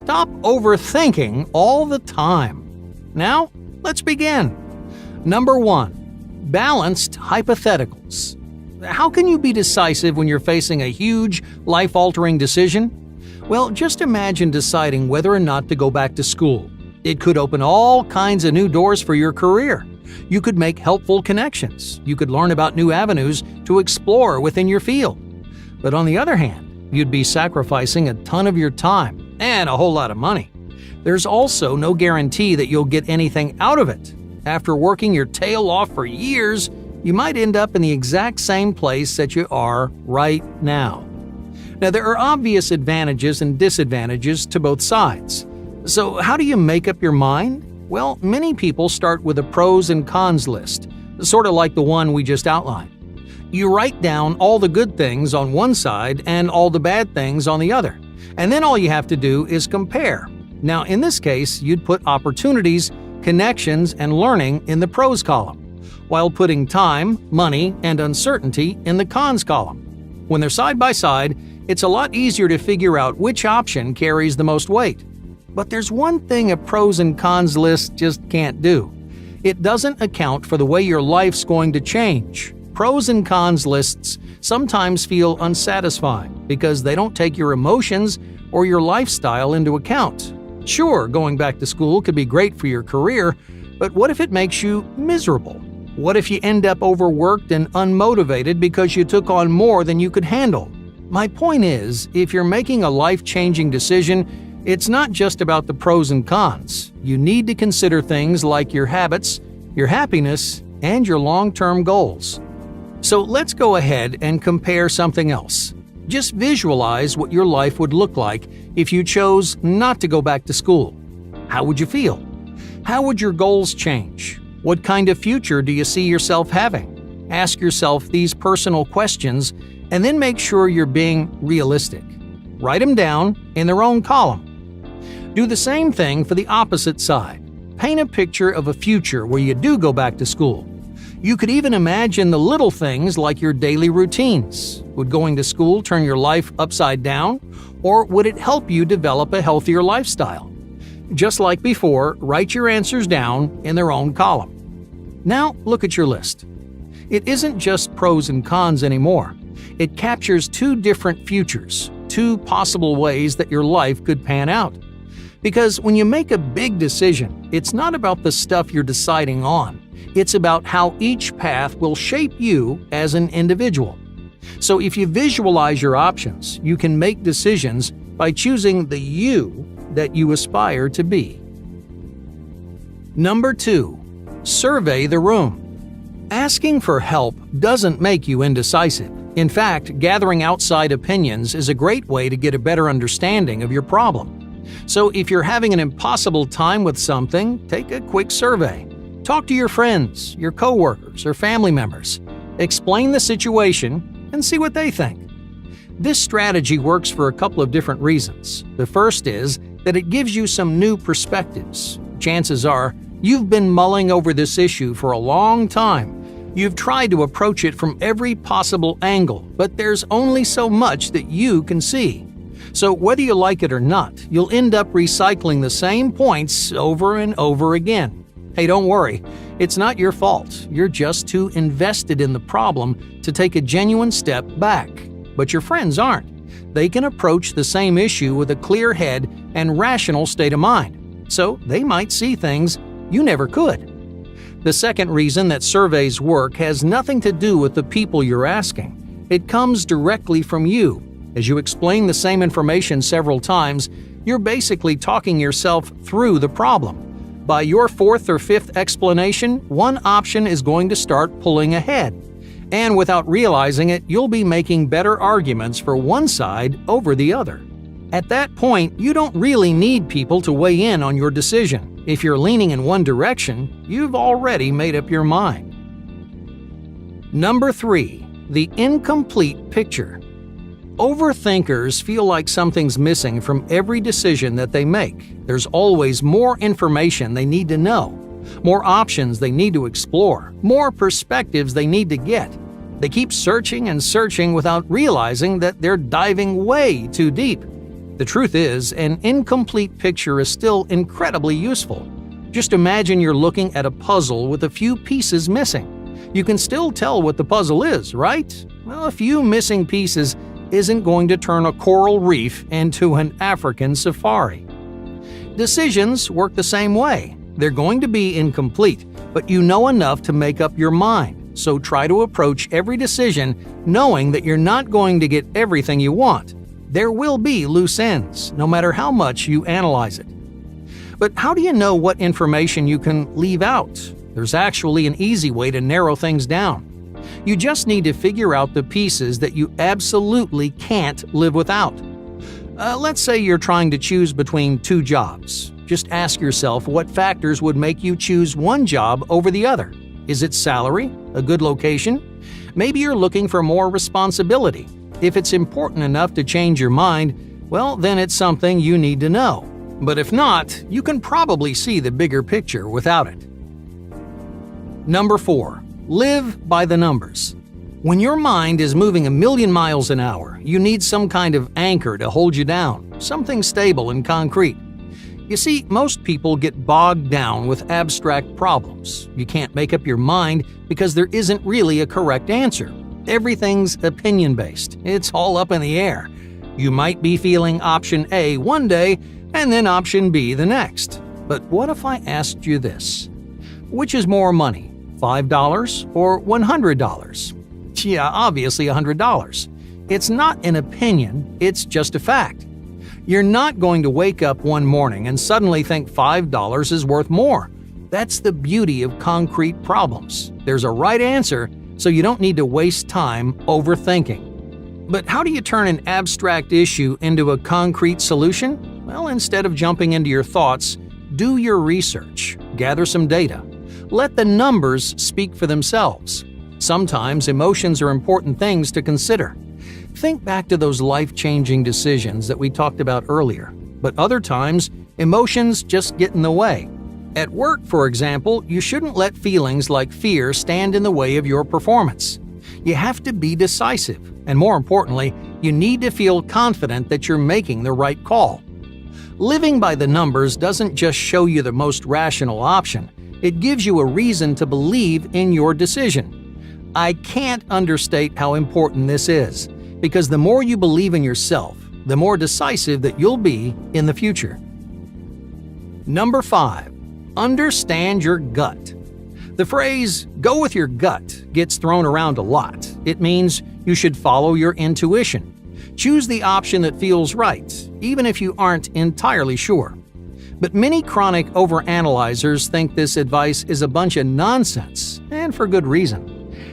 Stop overthinking all the time. Now, let's begin. Number 1. Balanced hypotheticals. How can you be decisive when you're facing a huge, life-altering decision? Well, just imagine deciding whether or not to go back to school. It could open all kinds of new doors for your career. You could make helpful connections. You could learn about new avenues to explore within your field. But on the other hand, you'd be sacrificing a ton of your time and a whole lot of money. There's also no guarantee that you'll get anything out of it. After working your tail off for years, you might end up in the exact same place that you are right now. Now, there are obvious advantages and disadvantages to both sides. So how do you make up your mind? Well, many people start with a pros and cons list, sort of like the one we just outlined. You write down all the good things on one side and all the bad things on the other, and then all you have to do is compare. Now, in this case, you'd put opportunities, connections, and learning in the pros column, while putting time, money, and uncertainty in the cons column. When they're side by side, it's a lot easier to figure out which option carries the most weight. But there's one thing a pros and cons list just can't do. It doesn't account for the way your life's going to change. Pros and cons lists sometimes feel unsatisfying because they don't take your emotions or your lifestyle into account. Sure, going back to school could be great for your career, but what if it makes you miserable? What if you end up overworked and unmotivated because you took on more than you could handle? My point is, if you're making a life-changing decision, it's not just about the pros and cons. You need to consider things like your habits, your happiness, and your long-term goals. So let's go ahead and compare something else. Just visualize what your life would look like if you chose not to go back to school. How would you feel? How would your goals change? What kind of future do you see yourself having? Ask yourself these personal questions and then make sure you're being realistic. Write them down in their own column. Do the same thing for the opposite side. Paint a picture of a future where you do go back to school. You could even imagine the little things like your daily routines. Would going to school turn your life upside down, or would it help you develop a healthier lifestyle? Just like before, write your answers down in their own column. Now look at your list. It isn't just pros and cons anymore. It captures two different futures, two possible ways that your life could pan out. Because when you make a big decision, it's not about the stuff you're deciding on. It's about how each path will shape you as an individual. So if you visualize your options, you can make decisions by choosing the you that you aspire to be. Number 2. Survey the room. Asking for help doesn't make you indecisive. In fact, gathering outside opinions is a great way to get a better understanding of your problem. So if you're having an impossible time with something, take a quick survey. Talk to your friends, your coworkers, or family members. Explain the situation and see what they think. This strategy works for a couple of different reasons. The first is that it gives you some new perspectives. Chances are you've been mulling over this issue for a long time. You've tried to approach it from every possible angle, but there's only so much that you can see. So whether you like it or not, you'll end up recycling the same points over and over again. Hey, don't worry. It's not your fault. You're just too invested in the problem to take a genuine step back. But your friends aren't. They can approach the same issue with a clear head and rational state of mind. So they might see things you never could. The second reason that surveys work has nothing to do with the people you're asking. It comes directly from you. As you explain the same information several times, you're basically talking yourself through the problem. By your fourth or fifth explanation, one option is going to start pulling ahead. And without realizing it, you'll be making better arguments for one side over the other. At that point, you don't really need people to weigh in on your decision. If you're leaning in one direction, you've already made up your mind. Number 3. The incomplete picture. Overthinkers feel like something's missing from every decision that they make. There's always more information they need to know, more options they need to explore, more perspectives they need to get. They keep searching and searching without realizing that they're diving way too deep. The truth is, an incomplete picture is still incredibly useful. Just imagine you're looking at a puzzle with a few pieces missing. You can still tell what the puzzle is, right? Well, a few missing pieces isn't going to turn a coral reef into an African safari. Decisions work the same way. They're going to be incomplete, but you know enough to make up your mind. So try to approach every decision knowing that you're not going to get everything you want. There will be loose ends, no matter how much you analyze it. But how do you know what information you can leave out? There's actually an easy way to narrow things down. You just need to figure out the pieces that you absolutely can't live without. Let's say you're trying to choose between two jobs. Just ask yourself what factors would make you choose one job over the other. Is it salary? A good location? Maybe you're looking for more responsibility. If it's important enough to change your mind, well, then it's something you need to know. But if not, you can probably see the bigger picture without it. Number 4. Live by the numbers. When your mind is moving 1,000,000 miles an hour, you need some kind of anchor to hold you down, something stable and concrete. You see, most people get bogged down with abstract problems. You can't make up your mind because there isn't really a correct answer. Everything's opinion-based. It's all up in the air. You might be feeling option A one day and then option B the next. But what if I asked you this? Which is more money, $5 or $100? Yeah, obviously $100. It's not an opinion, it's just a fact. You're not going to wake up one morning and suddenly think $5 is worth more. That's the beauty of concrete problems. There's a right answer, so you don't need to waste time overthinking. But how do you turn an abstract issue into a concrete solution? Well, instead of jumping into your thoughts, do your research, gather some data. Let the numbers speak for themselves. Sometimes emotions are important things to consider. Think back to those life-changing decisions that we talked about earlier, but other times, emotions just get in the way. At work, for example, you shouldn't let feelings like fear stand in the way of your performance. You have to be decisive, and more importantly, you need to feel confident that you're making the right call. Living by the numbers doesn't just show you the most rational option, it gives you a reason to believe in your decision. I can't understate how important this is, because the more you believe in yourself, the more decisive that you'll be in the future. Number 5. Understand your gut. The phrase, go with your gut, gets thrown around a lot. It means you should follow your intuition. Choose the option that feels right, even if you aren't entirely sure. But many chronic overanalyzers think this advice is a bunch of nonsense, and for good reason.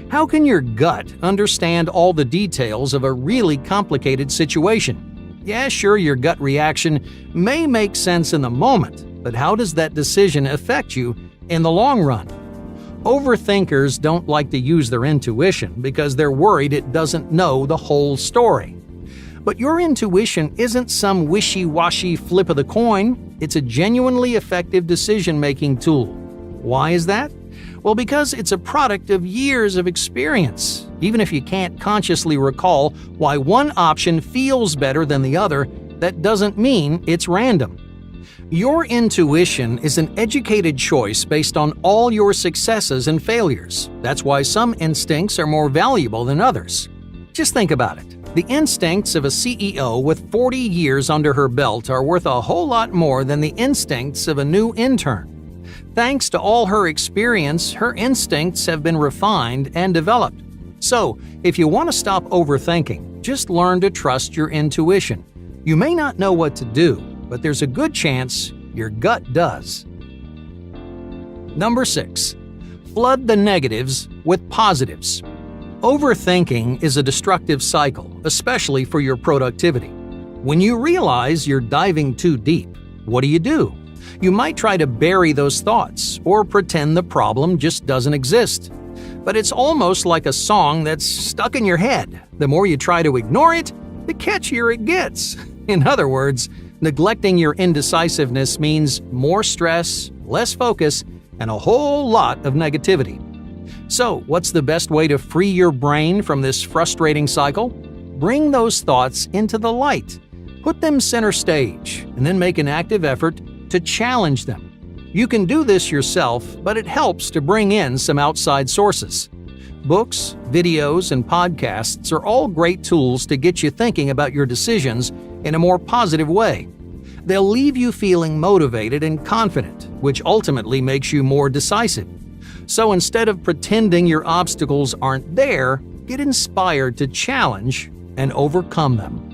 How can your gut understand all the details of a really complicated situation? Yeah, sure, your gut reaction may make sense in the moment, but how does that decision affect you in the long run? Overthinkers don't like to use their intuition because they're worried it doesn't know the whole story. But your intuition isn't some wishy-washy flip of the coin. It's a genuinely effective decision-making tool. Why is that? Well, because it's a product of years of experience. Even if you can't consciously recall why one option feels better than the other, that doesn't mean it's random. Your intuition is an educated choice based on all your successes and failures. That's why some instincts are more valuable than others. Just think about it. The instincts of a CEO with 40 years under her belt are worth a whole lot more than the instincts of a new intern. Thanks to all her experience, her instincts have been refined and developed. So, if you want to stop overthinking, just learn to trust your intuition. You may not know what to do, but there's a good chance your gut does. Number 6. Flood the negatives with positives. Overthinking is a destructive cycle, especially for your productivity. When you realize you're diving too deep, what do? You might try to bury those thoughts or pretend the problem just doesn't exist. But it's almost like a song that's stuck in your head. The more you try to ignore it, the catchier it gets. In other words, neglecting your indecisiveness means more stress, less focus, and a whole lot of negativity. So, what's the best way to free your brain from this frustrating cycle? Bring those thoughts into the light. Put them center stage and then make an active effort to challenge them. You can do this yourself, but it helps to bring in some outside sources. Books, videos, and podcasts are all great tools to get you thinking about your decisions in a more positive way. They'll leave you feeling motivated and confident, which ultimately makes you more decisive. So instead of pretending your obstacles aren't there, get inspired to challenge and overcome them.